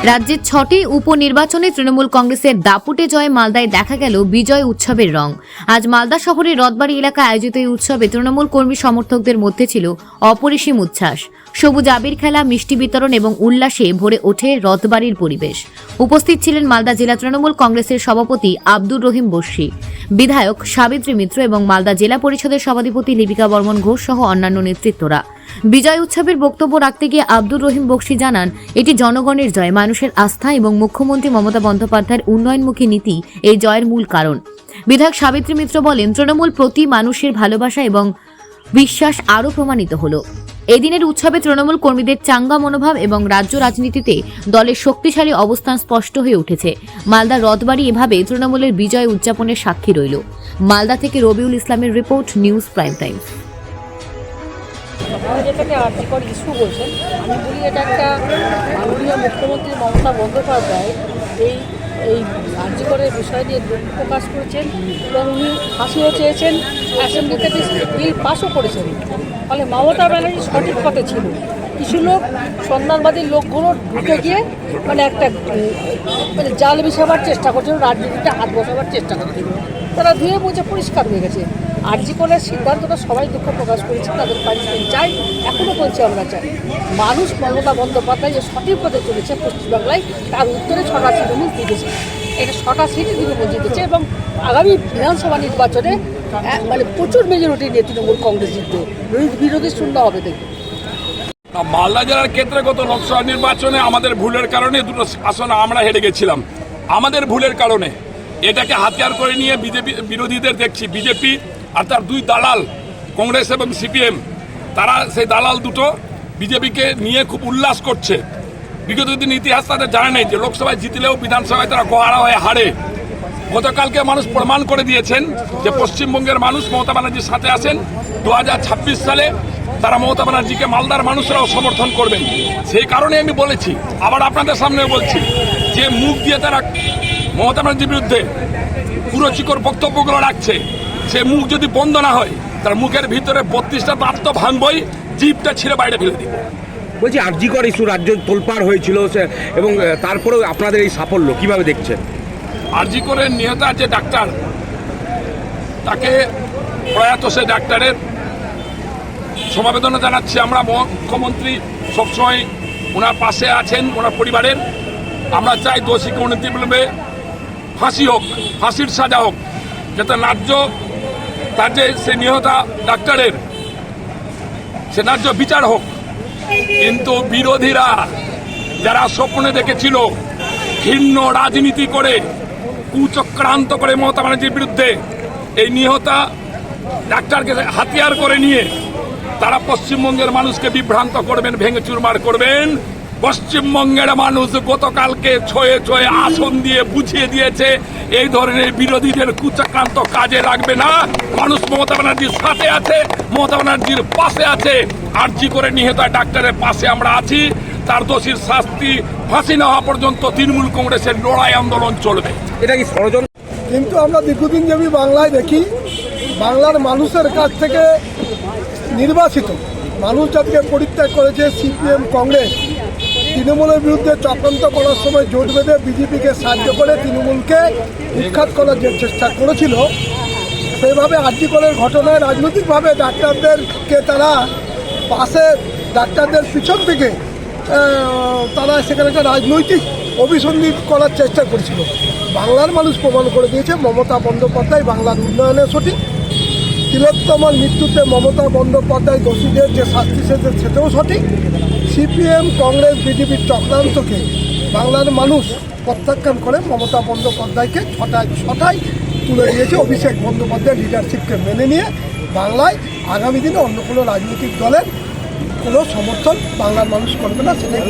রাজ্যের ৬টি উপনির্বাচনে তৃণমূল কংগ্রেসের দাপুটে জয় মালদায় দেখা গেল বিজয় উৎসবের রং। আজ মালদা শহরের রথবাড়ি এলাকায় আয়োজিত এই উৎসবে তৃণমূল কর্মী সমর্থকদের মধ্যে ছিল অপরিসীম উচ্ছ্বাস। সবুজ আবির খেলা, মিষ্টি বিতরণ এবং উল্লাসে ভরে ওঠে রথবাড়ির পরিবেশ। উপস্থিত ছিলেন মালদা জেলা তৃণমূল কংগ্রেসের সভাপতি আব্দুর রহিম বস্যি, বিধায়ক সাবিত্রী মিত্র এবং মালদা জেলা পরিষদের সভাধিপতি লিপিকা বর্মন ঘোষ সহ অন্যান্য নেতৃত্বরা। বিজয় উৎসবের বক্তব্য রাখতে গিয়ে আব্দুর রহিম বস্যি জানান, এটি জনগণের জয়, মানুষের আস্থা এবং মুখ্যমন্ত্রী মমতা বন্দ্যোপাধ্যায়ের উন্নয়নমুখী নীতি এই জয়ের মূল কারণ। বিধায়ক সাবিত্রী মিত্র বলেন, তৃণমূল প্রতি মানুষের ভালোবাসা এবং বিশ্বাস আরও প্রমাণিত হলো। এদিনের উৎসবে তৃণমূল কর্মীদের চাঙ্গা মনোভাব এবং রাজ্য রাজনীতিতে দলের শক্তিশালী অবস্থান স্পষ্ট হয়ে উঠেছে। মালদা রথবাড়ি এভাবে তৃণমূলের বিজয় উদযাপনের সাক্ষী রইল। মালদা থেকে রবিউল ইসলামের রিপোর্ট, নিউজ প্রাইম টাইমস। আপনারা যেটাকে আর্থিকর ইস্যু বলছেন, আমি বলি এটা একটা মাননীয় মুখ্যমন্ত্রী মমতা বন্দ্যোপাধ্যায় এই আর্থিকরের বিষয় নিয়ে দুঃখ প্রকাশ করেছেন এবং উনি ফাঁসিও চেয়েছেন, অ্যাসেম্বলিতে বিল পাসও করেছেন। ফলে মমতা ব্যানার্জি সঠিক পথে ছিল। কিছু লোক সন্ধানবাদী লোকগুলো ঢুকে গিয়ে একটা জাল বিছাবার চেষ্টা করছিল, রাজনীতিতে হাত বসাবার চেষ্টা করছিল। তারা ধুয়ে মুছে পরিষ্কার হয়ে গেছে। আরজিকরের সিদ্ধান্তটা সবাই দুঃখ প্রকাশ করেছে, তাদের পানিশমেন্ট চাই, এখনও বলছি আমরা চাই। মানুষ মমতা বন্দ্যোপাধ্যায় যে সঠিক পথে চলেছে পশ্চিমবাংলায়, তার উত্তরে 6টা তৃণমূল জিতেছে। এটা 6টা সিটই তৃণমূল জিতেছে এবং আগামী বিধানসভা নির্বাচনে প্রচুর মেজরিটি নিয়ে তৃণমূল কংগ্রেস জিতবে, বিরোধী শূন্য হবে। দেখবে মালদা জেলার ক্ষেত্রে গত লোকসভা নির্বাচনে আমাদের ভুলের কারণে দুটো আসন আমরা হেরে গেছিলাম। আমাদের ভুলের কারণে এটাকে হাতিয়ার করে নিয়ে বিরোধীদের দেখছি বিজেপি আর তার দুই দালাল কংগ্রেস এবং সিপিএম, তারা সেই দালাল দুটো বিজেপিকে নিয়ে খুব উল্লাস করছে। বিগত দিন ইতিহাস তাদের জানে নেই যে লোকসভায় জিতলেও বিধানসভায় তারা গোহারা হয়ে হারে। গতকালকে মানুষ প্রমাণ করে দিয়েছেন যে পশ্চিমবঙ্গের মানুষ মমতা ব্যানার্জির সাথে আছেন। 2026 সালে তারা মমতা ব্যানার্জিকে মালদার মানুষরাও সমর্থন করবেন। সেই কারণে আমি বলেছি, আবার আপনাদের সামনেও বলছি, যে মুখ দিয়ে তারা মমতা ব্যানার্জির বিরুদ্ধে পুরোচিকর বক্তব্যগুলো রাখছে, সে মুখ যদি বন্ধ না হয়, তার মুখের ভিতরে 32টা দাঁত তো ভাঙবই, জিভটা ছিঁড়ে বাইরে ফেলে দিব। বলছি, আরজিকর ইস্যু রাজ্য তোলপাড় হয়েছিল এবং তারপরেও আপনাদের এই সাফল্য কিভাবে দেখছেন? আরজিকরের নিহত যে ডাক্তার, তাকে প্রয়াত সে ডাক্তারের সমবেদনা জানাচ্ছি আমরা। মুখ্যমন্ত্রী সবসময় ওনার পাশে আছেন, ওনার পরিবারের। আমরা চাই দোষীকে অনতিবিলম্বে ফাঁসি হোক, ফাঁসির সাজা হোক, যাতে ন্যায্য তার যে সে নিহত ডাক্তারের সে ন্যায্য বিচার হোক। কিন্তু বিরোধীরা যারা স্বপ্নে দেখেছিল ঘৃণ্য রাজনীতি করে, কুচক্রান্ত করে মমতা ব্যানার্জির বিরুদ্ধে এই নিহত ডাক্তারকে হাতিয়ার করে নিয়ে তারা পশ্চিমবঙ্গের মানুষকে বিভ্রান্ত করবেন, ভেঙে চুরমার করবেন। পশ্চিমবঙ্গের মানুষ গতকালকে ছয়ে ছয়ে আসন দিয়ে বুঝিয়ে দিয়েছে এই ধরনের বিরোধীদের কুচক্রান্ত কাজে লাগবে না। মানুষ মমতা ব্যানার্জির সাথে আছে, মমতা ব্যানার্জির পাশে আছে। আরজি করে নিহত ডাক্তারের পাশে আমরা আছি। তার দোষীর শাস্তি ফাঁসি না হওয়া পর্যন্ত তৃণমূল কংগ্রেসের লড়াই আন্দোলন চলবে। এটা কি ষড়যন্ত্র? কিন্তু আমরা দীর্ঘদিন যদি বাংলায় দেখি, বাংলার মানুষের কাছ থেকে নির্বাচিত মানুষ যাদেরকে পরিত্যাগ করেছে সিপিএম কংগ্রেস, তৃণমূলের বিরুদ্ধে চক্রান্ত করার সময় জোট বেঁধে বিজেপিকে সাহায্য করে তৃণমূলকে উৎখাত করার যে চেষ্টা করেছিল, সেইভাবে আরজিকরের ঘটনায় রাজনৈতিকভাবে ডাক্তারদেরকে তারা পাশে, ডাক্তারদের পিছন থেকে তারা সেখানে একটা রাজনৈতিক অভিসন্ধি করার চেষ্টা করেছিল। বাংলার মানুষ প্রমাণ করে দিয়েছে মমতা বন্দ্যোপাধ্যায় বাংলার উন্নয়নে সঠিক। তিলোত্তমার মৃত্যুতে মমতা বন্দ্যোপাধ্যায় দোষীদের যে শাস্তি সেটাও সঠিক। সিপিএম কংগ্রেস বিজেপির চক্রান্তকে বাংলার মানুষ প্রত্যাখ্যান করে মমতা বন্দ্যোপাধ্যায়কে ছটায় তুলে দিয়েছে। অভিষেক বন্দ্যোপাধ্যায়ের লিডারশিপকে মেনে নিয়ে বাংলায় আগামী দিনে অন্য কোনো রাজনৈতিক দলের কোনো সমর্থন বাংলার মানুষ করবে না, সেটাই